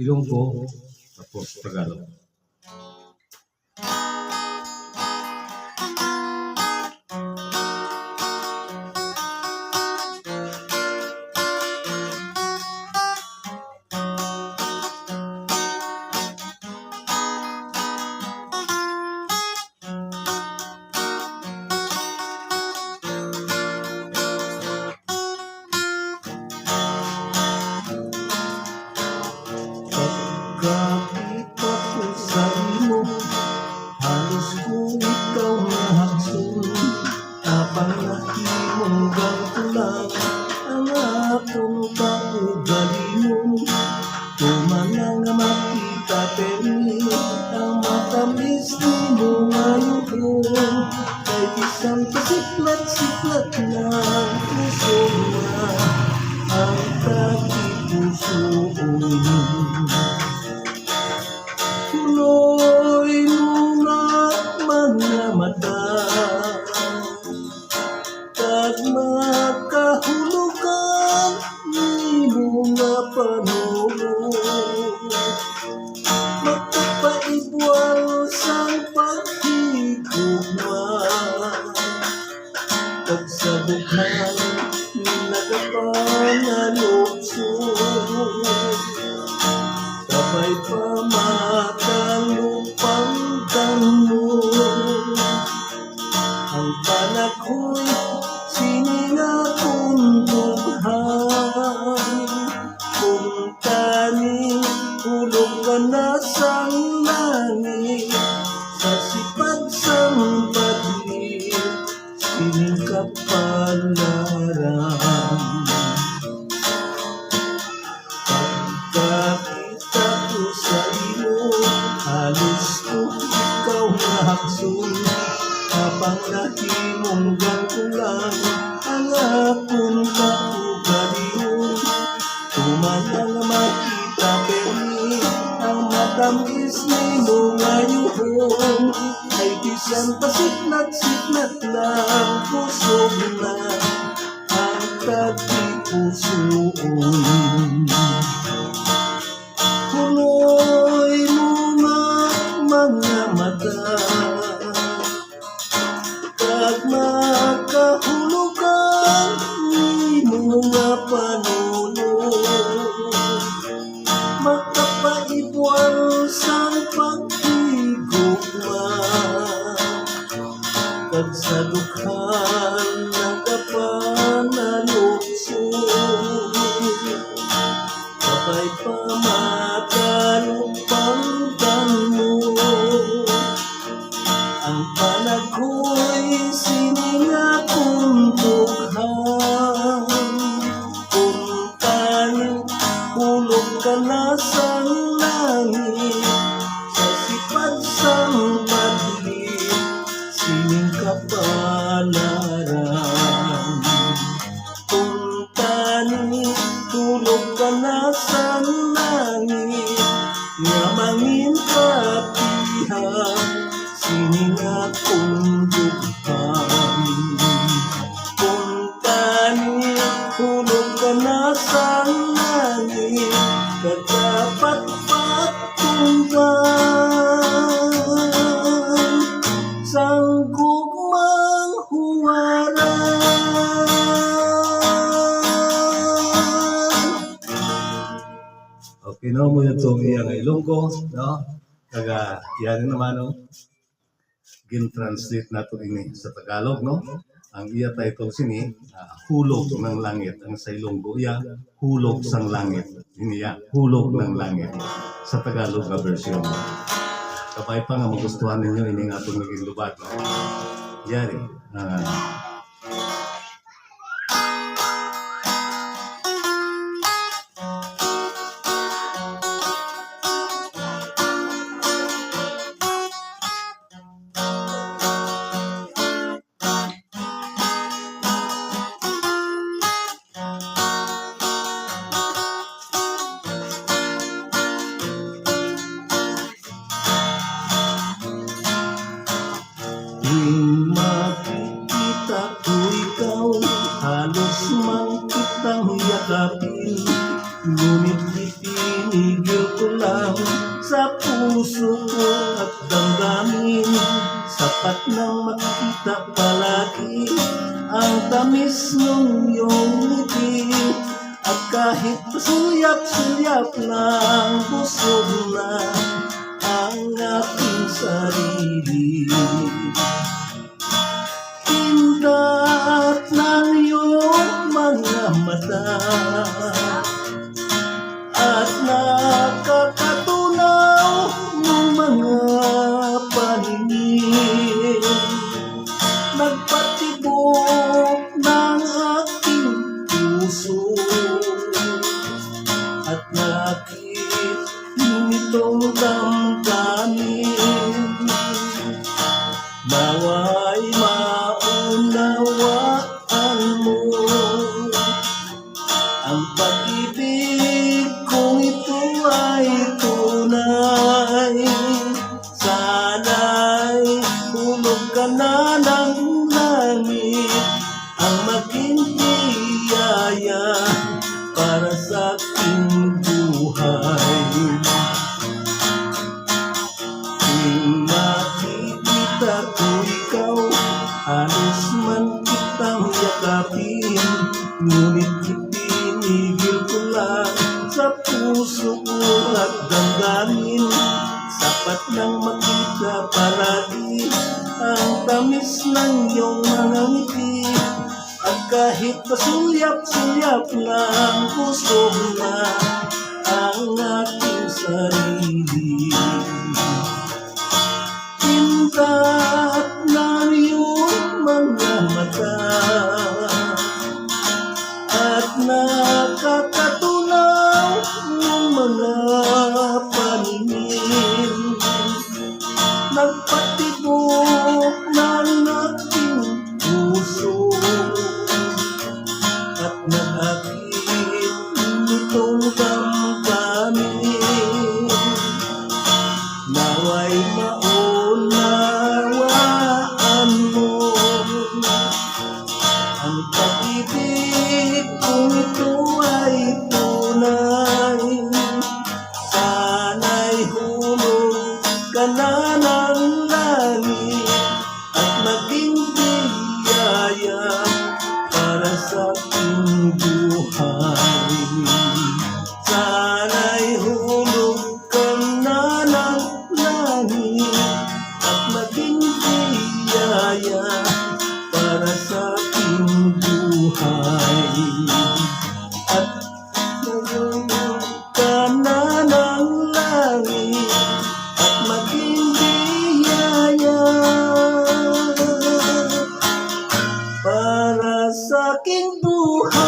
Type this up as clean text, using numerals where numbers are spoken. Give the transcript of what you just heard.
Ilonggo, tapos Tagalog. Pagkakita ko sa imo, halos kung ikaw na haksun. Habang nakimunggan ko lang ang akong kaugali mo. Tumanang makita permi ang matamis ni mo ngayon. Kay isang pasiklat-siklat na puso na ang takipusoon. Tuloy mo nga mga mata, kag makahulugan ni mo nga panulong. Magkapaibwal sang paghigugma, kag sa dughan nagapanalokso. Sabay pamatang upang mo, ang panaghoy sininga kong dughan. Kung tani hulog ka na sang langit, sa sipag sang badli sining kapalaran. Pagkakita ko sa iyo, halos ko ikaw na haksun. Habang nakimunggan ko lang ang akong kaugalion. Tumanang makita permi ang matamis ni mo ngayon. Ay bisan pasiklat-siklat lang puso na ang takipusoon. Punoy mo nga mga mata, kag makahulugan ni mo nga panulong. Makapaibwal sang paghigugma, kag sa dughan nagapanalokso. Sabay pamakan upang mo, ang panaghoy sininga kong dughan. Kung tani hulog ka na sang langit, sa sipag sang badli sining kapalaran. Kung tani hulog ka na sang langit, nga manginkapihan sining akong dughan. Kung tani hulog ka na sang langit, kadapat patunggan sang gugmang huwaran. Okay, no, mo yung itong iyang Ilonggo, no? Kaga, yan naman, no? Gin-translate nato ini sa Tagalog, no? Ang iya title sini, Hulog ng Langit. Ang sa Ilonggo, iya, Hulog sang Langit. Ini ya, Hulog ng Langit. Sa Tagalog nga version. Kapay pa nga magustuhan ninyo, ini nga itong naging lubad. Yari. Tuwing makikita ko ikaw, halos man kitang yakapin, ngunit itinigil lang sa puso ko at damdamin. Sapat nang makita palagi ang tamis ng iyong ngiti. At kahit pasulyap-sulyap lang, busog na ang aking sarili. Pindot ng iyong mga mata at nakakatunaw ng mga paningin, nagpatibok ng aking puso at nakit nitong damdamin. Nawa'y maunawaan mo ang pag-ibig kung ito ay tunay. Sana'y hulog ka na ng langit, ang maging biyaya para sa aking buhay. Tuwing makikita ko ikaw, halos man kitang yakapin, ngunit itinigil ko lang sa puso ko at damdamin. Sapat nang makita palagi ang tamis ng iyong mga ngiti. At kahit pasulyap-sulyap lang, busog na ang aking sarili. Pintat na iyong mga mata at nakakatunaw ng mga paningin, nagpatibok ng aking puso at nag-akit nitong damdamin. Nawa'y maunawaan mo ang pag-ibig kung ito ay tunay. Sana'y hulog ka na ng langit at maging biyaya para sa aking buhay. Sana'y hulog ka na ng langit at maging biyaya para sa aking buhay. At hulog ka na ng langit at maging biyaya para sa aking buhay.